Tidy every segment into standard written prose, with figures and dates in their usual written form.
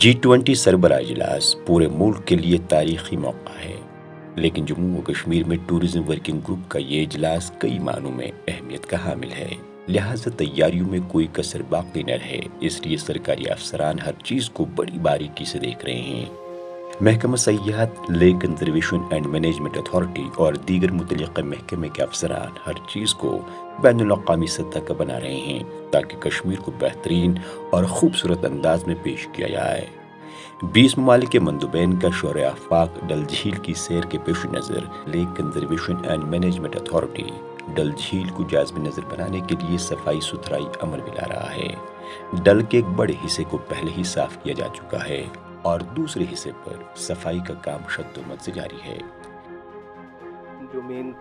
G20 सरबराह इजलास पूरे मुल्क के लिए तारीखी मौका है, लेकिन जम्मू व कश्मीर में टूरिज्म वर्किंग ग्रुप का ये इजलास कई मानों में अहमियत का हामिल है। लिहाजा तैयारियों में कोई कसर बाकी न रहे, इसलिए सरकारी अफसरान हर चीज को बड़ी बारीकी से देख रहे हैं। महकमा सयाहत, lake conservation and management authority और दीगर मुतल्लिक़ महकमे के अफसरान हर चीज़ को बैनुल-अक़वामी सतह का बना रहे हैं, ताकि कश्मीर को बेहतरीन और खूबसूरत अंदाज में पेश किया जाए। 20 ममालिक के मंदुबैन का शोर आफाक डल झील की सैर के पेश नज़र lake conservation and management authority Dal झील को जाज़ब नज़र बनाने के लिए सफाई सुथराई अमल में ला रहा है। डल के एक बड़े हिस्से को पहले ही साफ किया जा चुका है और दूसरे हिस्से पर सफाई का काम शद्दोमत से जारी है। जो मेन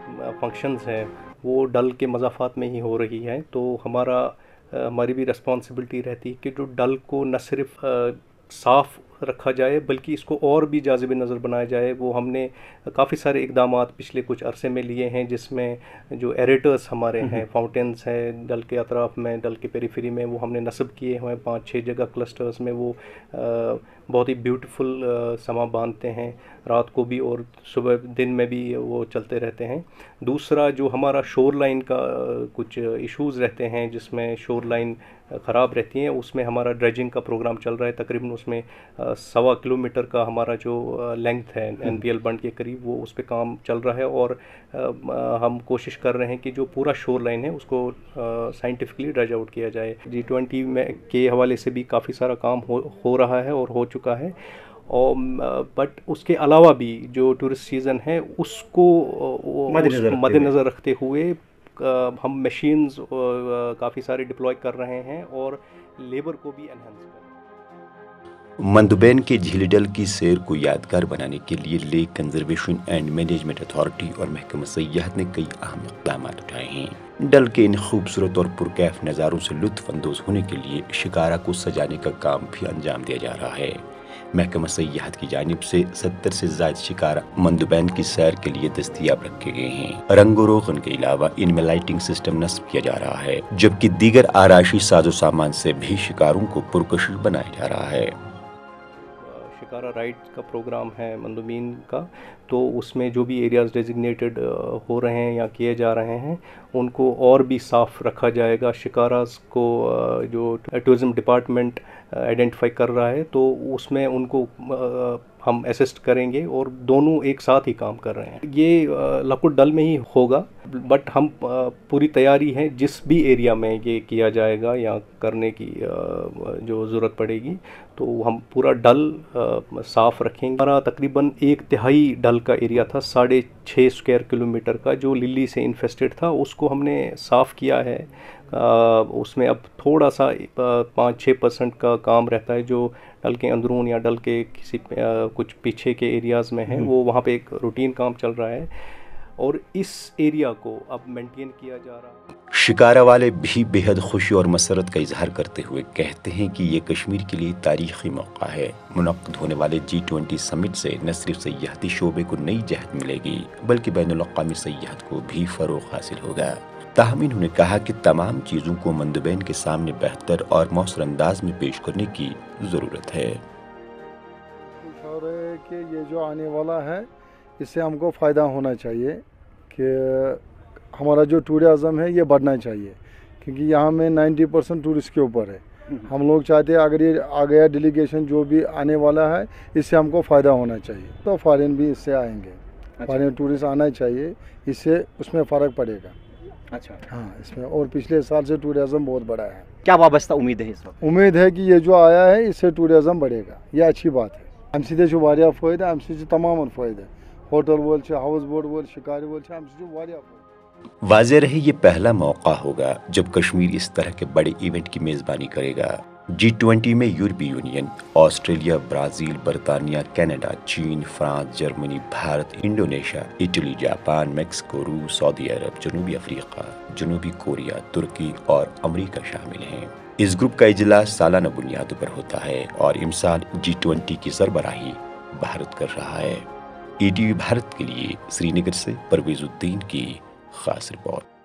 फंक्शंस हैं वो डल के मज़ाफ़ात में ही हो रही हैं, तो हमारी भी रिस्पॉन्सिबिलिटी रहती है कि जो डल को न सिर्फ साफ़ रखा जाए बल्कि इसको और भी जाज़िब नज़र बनाया जाए। वो हमने काफ़ी सारे इक़दामात पिछले कुछ अरसे में लिए हैं, जिसमें जो एरेटर्स हमारे हैं, फाउंटेन्स हैं डल के अतराफ़ में, डल के पेरीफेरी में, वो हमने नस्ब किए हुए हैं 5-6 जगह क्लस्टर्स में। वो बहुत ही ब्यूटीफुल समा बांधते हैं, रात को भी और सुबह दिन में भी वो चलते रहते हैं। दूसरा जो हमारा शोर लाइन का कुछ इश्यूज़ रहते हैं, जिसमें शोर लाइन ख़राब रहती हैं, उसमें हमारा ड्रेजिंग का प्रोग्राम चल रहा है। तकरीबन उसमें 1.25 किलोमीटर का हमारा जो लेंथ है NPL बंड के करीब, वो उस पर काम चल रहा है। और हम कोशिश कर रहे हैं कि जो पूरा शोर लाइन है उसको साइंटिफिकली ड्रेज आउट किया जाए। G20 में के हवाले से भी काफ़ी सारा काम हो रहा है और हो चुका है। और बट उसके अलावा भी जो टूरिस्ट सीज़न है उसको मद्देनज़र रखते हुए हम मशीन्स काफ़ी सारे डिप्लॉय कर रहे हैं और लेबर को भी एनहांस कर रहे हैं। मंदुबैन के झील डल की सैर को यादगार बनाने के लिए lake conservation and management authority और महकमा सयाहत ने कई अहम इक़दाम उठाए हैं। डल के इन खूबसूरत और पुरकैफ नज़ारों से लुत्फ़ अंदोज़ होने के लिए शिकारा को सजाने का काम भी अंजाम दिया जा रहा है। महकमा सयाहत की जानिब से 70 से ज़ायद शिकारा मंदुबैन की सैर के लिए दस्तयाब रखे गए हैं। रंग रोगन के अलावा इनमें लाइटिंग सिस्टम नस्ब किया जा रहा है, जबकि दीगर आराशी साजो सामान से भी शिकारों को पुरकशिश बनाया जा रहा है। शिकारा राइड का प्रोग्राम है मंदुबैन का, तो उसमें जो भी एरियाज़ डेजिग्नेटेड हो रहे हैं या किए जा रहे हैं उनको और भी साफ़ रखा जाएगा। शिकारास को जो टूरिज़्म डिपार्टमेंट आइडेंटिफाई कर रहा है, तो उसमें उनको हम असिस्ट करेंगे और दोनों एक साथ ही काम कर रहे हैं। ये लकुट डल में ही होगा, बट हम पूरी तैयारी है जिस भी एरिया में ये किया जाएगा या करने की जो ज़रूरत पड़ेगी तो हम पूरा डल साफ़ रखेंगे। हमारा तकरीबन 1/3 डल का एरिया था, 6.5 स्क्वायर किलोमीटर का, जो लिली से इन्फेस्टेड था, उसको हमने साफ़ किया है। उसमें अब थोड़ा सा 5-6% का काम रहता है जो डल के अंदरून या डल के किसी कुछ पीछे के एरियाज़ में है, वो वहाँ पे एक रूटीन काम चल रहा है और इस एरिया को अब मेंटेन किया जा रहा है। शिकारा वाले भी बेहद खुशी और मसरत का इजहार करते हुए कहते हैं कि ये कश्मीर के लिए तारीखी मौका है। मुनक्किद होने वाले G20 समिट से न सिर्फ सयाहती शोबे को नई जहत मिलेगी, बल्कि बैनुल-अक़वामी सयाहत को भी फ़रोग़ हासिल होगा। ताहम उन्होंने कहा कि तमाम चीज़ों को मंदुबैन के सामने बेहतर और मौसर अंदाज में पेश करने की ज़रूरत है। कि ये जो आने वाला है इससे हमको फ़ायदा होना चाहिए कि हमारा जो टूरिज़्म है ये बढ़ना चाहिए, क्योंकि यहाँ में 90% टूरिस्ट के ऊपर है। हम लोग चाहते हैं अगर ये आ गया डेलीगेशन जो भी आने वाला है इससे हमको फ़ायदा होना चाहिए, तो फॉरेन भी इससे आएंगे। फॉरेन टूरिस्ट आना चाहिए, इससे उसमें फ़र्क पड़ेगा। अच्छा, हाँ, इसमें और पिछले साल से टूरिज़्म बहुत बड़ा है। क्या वाबस्ता उम्मीद है इस वक्त? उम्मीद है कि ये जो आया है इससे टूरिज़्म बढ़ेगा, ये अच्छी बात है। हम सीधे फ़ायदा तमाम फ़ायदा होटल वोल हाउस बोट वोल शिकारी वोल वाज़ेह रहे ये पहला मौका होगा जब कश्मीर इस तरह के बड़े इवेंट की मेज़बानी करेगा। G20 में यूरोपीय यूनियन, ऑस्ट्रेलिया, ब्राज़ील, बरतानिया, कनाडा, चीन, France, Germany, Bharat, Indonesia, Italy, Japan, Mexico, रूस, सऊदी अरब, जनूबी अफ्रीका, जनूबी कोरिया, तुर्की और अमेरिका शामिल हैं। इस ग्रुप का इजलास सालाना बुनियादों पर होता है और इमसाल G20 की सरबराही भारत कर रहा है। ETV भारत के लिए श्रीनगर से परवेज़ुद्दीन की खास रिपोर्ट।